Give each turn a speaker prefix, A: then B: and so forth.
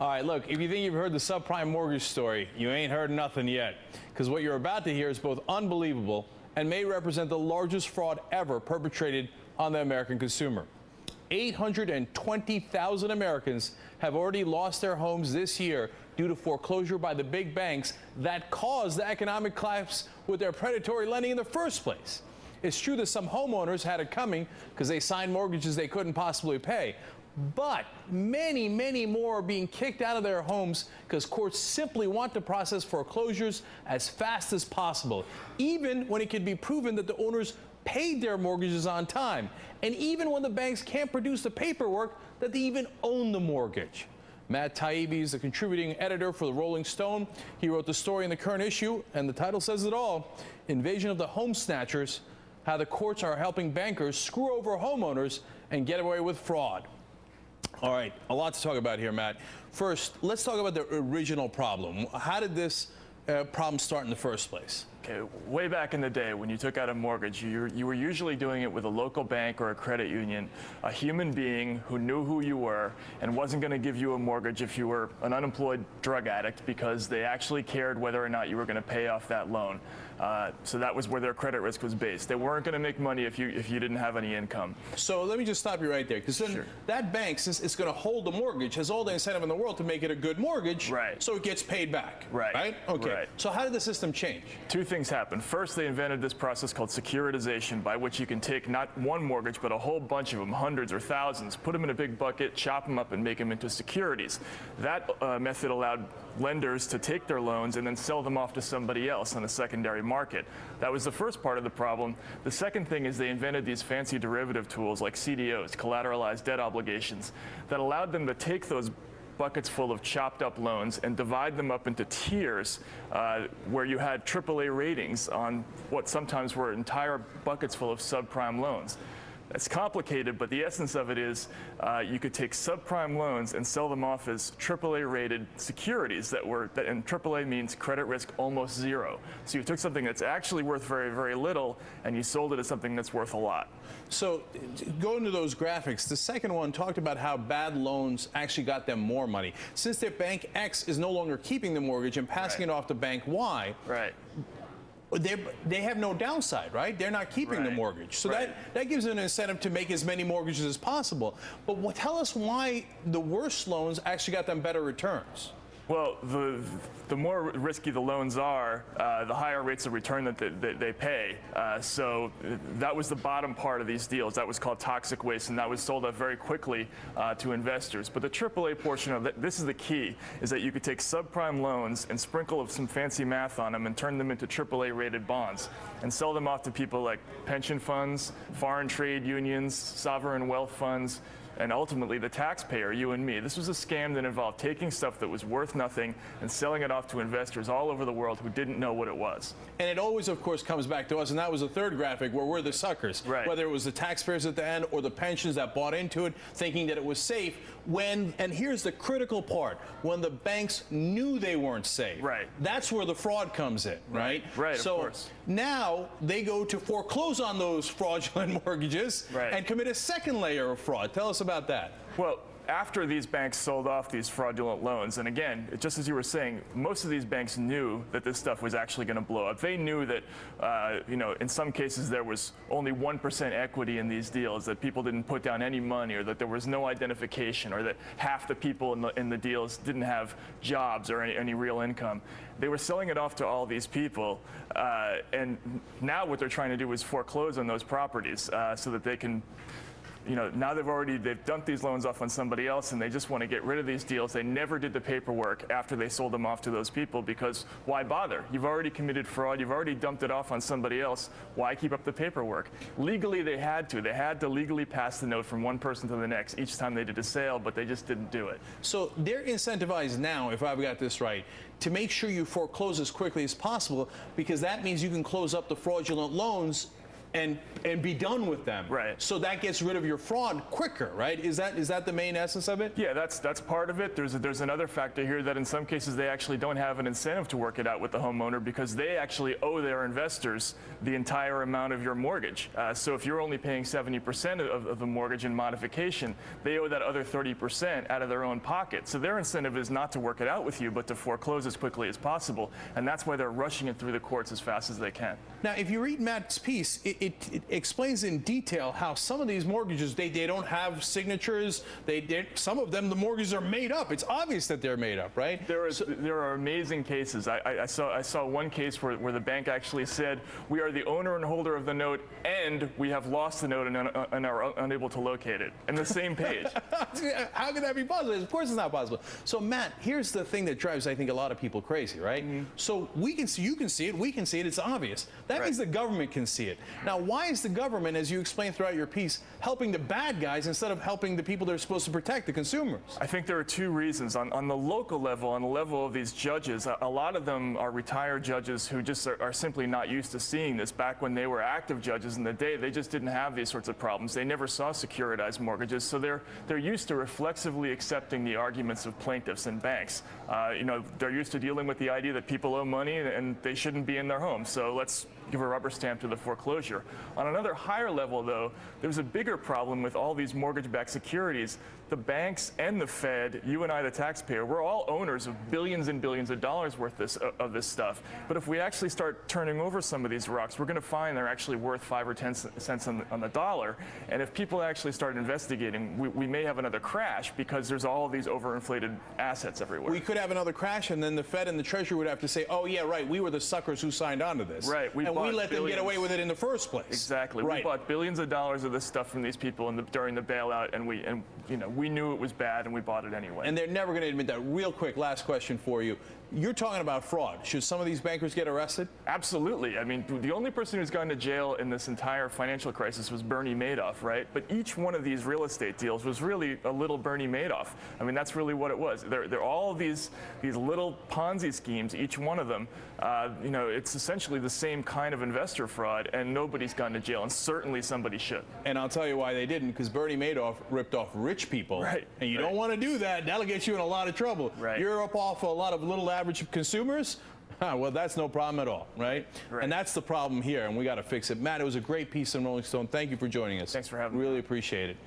A: All right, look, if you think you've heard the subprime mortgage story, you ain't heard nothing yet. Because what you're about to hear is both unbelievable and may represent the largest fraud ever perpetrated on the American consumer. 820,000 Americans have already lost their homes this year due to foreclosure by the big banks that caused the economic collapse with their predatory lending in the first place. It's true that some homeowners had it coming because they signed mortgages they couldn't possibly pay. But many, many more are being kicked out of their homes because courts simply want to process foreclosures as fast as possible, even when it can be proven that the owners paid their mortgages on time, and even when the banks can't produce the paperwork that they even own the mortgage. Matt Taibbi is the contributing editor for the Rolling Stone. He wrote the story in the current issue, and the title says it all: Invasion of the Home Snatchers, how the courts are helping bankers screw over homeowners and get away with fraud. All right, a lot to talk about here, Matt. First, let's talk about the original problem. How did this problem start in the first place?
B: Okay, way back in the day, when you took out a mortgage, you were usually doing it with a local bank or a credit union, a human being who knew who you were and wasn't going to give you a mortgage if you were an unemployed drug addict, because they actually cared whether or not you were going to pay off that loan. So that was where their credit risk was based. They weren't going to make money if you didn't have any income.
A: So let me just stop you right there, because then that bank, since it's going to hold the mortgage, has all the incentive in the world to make it a good mortgage,
B: right,
A: so it gets paid back.
B: Right.
A: Okay.
B: Right.
A: So how did the system change?
B: Two things happened. First, they invented this process called securitization, by which you can take not one mortgage, but a whole bunch of them, hundreds or thousands, put them in a big bucket, chop them up, and make them into securities. That method allowed lenders to take their loans and then sell them off to somebody else on a secondary market. That was the first part of the problem. The second thing is they invented these fancy derivative tools like CDOs, collateralized debt obligations, that allowed them to take those buckets full of chopped up loans and divide them up into tiers where you had AAA ratings on what sometimes were entire buckets full of subprime loans. It's complicated, but the essence of it is you could take subprime loans and sell them off as AAA rated securities and AAA means credit risk almost zero. So you took something that's actually worth very, very little and you sold it as something that's worth a lot.
A: So going to those graphics, the second one talked about how bad loans actually got them more money. Since their bank X is no longer keeping the mortgage and passing it off to bank Y, they have no downside, right? They're not keeping the mortgage. So that gives them an incentive to make as many mortgages as possible. But tell us why the worst loans actually got them better returns.
B: Well, the more risky the loans are, the higher rates of return that they pay. So that was the bottom part of these deals. That was called toxic waste, and that was sold out very quickly to investors. But the AAA portion of this is the key, is that you could take subprime loans and sprinkle some fancy math on them and turn them into AAA-rated bonds and sell them off to people like pension funds, foreign trade unions, sovereign wealth funds, and ultimately the taxpayer, you and me. This was a scam that involved taking stuff that was worth nothing and selling it off to investors all over the world who didn't know what it was.
A: And it always, of course, comes back to us, and that was the third graphic where we're the suckers.
B: Right.
A: Whether it was the taxpayers at the end or the pensions that bought into it, thinking that it was safe, and here's the critical part, when the banks knew they weren't safe.
B: Right.
A: That's where the fraud comes in, right?
B: Right,
A: so
B: of course.
A: Now they go to foreclose on those fraudulent mortgages and commit a second layer of fraud. Tell us about that.
B: Well, after these banks sold off these fraudulent loans, and again, just as you were saying, most of these banks knew that this stuff was actually going to blow up. They knew that, in some cases there was only 1% equity in these deals, that people didn't put down any money, or that there was no identification, or that half the people in the deals didn't have jobs or any real income. They were selling it off to all these people, and now what they're trying to do is foreclose on those properties so that they can, now they've dumped these loans off on somebody else, and they just want to get rid of these deals. They never did the paperwork after they sold them off to those people, because why bother? You've already committed fraud. You've already dumped it off on somebody else. Why keep up the paperwork? Legally, they had to. They had to legally pass the note from one person to the next each time they did a sale, but they just didn't do it.
A: So they're incentivized now, if I've got this right, to make sure you foreclose as quickly as possible, because that means you can close up the fraudulent loans and be done with them.
B: Right.
A: So that gets rid of your fraud quicker, right? Is that the main essence of it?
B: Yeah, that's part of it. There's another factor here that in some cases they actually don't have an incentive to work it out with the homeowner because they actually owe their investors the entire amount of your mortgage. So if you're only paying 70% of the mortgage in modification, they owe that other 30% out of their own pocket. So their incentive is not to work it out with you, but to foreclose as quickly as possible. And that's why they're rushing it through the courts as fast as they can.
A: Now, if you read Matt's piece, it explains in detail how some of these mortgages, they don't have signatures. Some of them, the mortgages are made up. It's obvious that they're made up, right?
B: There are amazing cases. I saw one case where the bank actually said, we are the owner and holder of the note, and we have lost the note and are unable to locate it. In the same page.
A: How can that be possible? Of course it's not possible. So, Matt, here's the thing that drives, I think, a lot of people crazy, right? Mm-hmm. So we can see, you can see it, we can see it, it's obvious. That means the government can see it. Now, why is the government, as you explained throughout your piece, helping the bad guys instead of helping the people they're supposed to protect, the consumers?
B: I think there are two reasons. On the local level, on the level of these judges, a lot of them are retired judges who just are simply not used to seeing this. Back when they were active judges in the day, they just didn't have these sorts of problems. They never saw securitized mortgages, so they're used to reflexively accepting the arguments of plaintiffs and banks. They're used to dealing with the idea that people owe money and they shouldn't be in their homes. So let's give a rubber stamp to the foreclosure. On another higher level, though, there's a bigger problem with all these mortgage-backed securities. The banks and the Fed, you and I, the taxpayer, we're all owners of billions and billions of dollars worth of this stuff. But if we actually start turning over some of these rocks, we're going to find they're actually worth 5 or 10 cents on the dollar. And if people actually start investigating, we may have another crash because there's all of these overinflated assets everywhere.
A: We could have another crash, and then the Fed and the Treasury would have to say, oh, yeah, right, we were the suckers who signed on to this.
B: Right.
A: And we let them get away with it in the first place.
B: Exactly.
A: Right.
B: We bought billions of dollars of this stuff from these people during the bailout, and we knew it was bad, and we bought it anyway.
A: And they're never going to admit that. Real quick, last question for you. You're talking about fraud. Should some of these bankers get arrested?
B: Absolutely. I mean, the only person who's gone to jail in this entire financial crisis was Bernie Madoff, right? But each one of these real estate deals was really a little Bernie Madoff. I mean, that's really what it was. They're all these little Ponzi schemes, each one of them. It's essentially the same kind of investor fraud, and nobody's gone to jail, and certainly somebody should.
A: And I'll tell you why they didn't, because Bernie Madoff ripped off rich people.
B: Right.
A: And you don't want to do that. That'll get you in a lot of trouble.
B: Right.
A: You're up off a lot of little average consumers. Well, that's no problem at all, right?
B: Right.
A: And that's the problem here, and we got to fix it. Matt, it was a great piece in Rolling Stone. Thank you for joining us.
B: Thanks for having me.
A: Really appreciate it.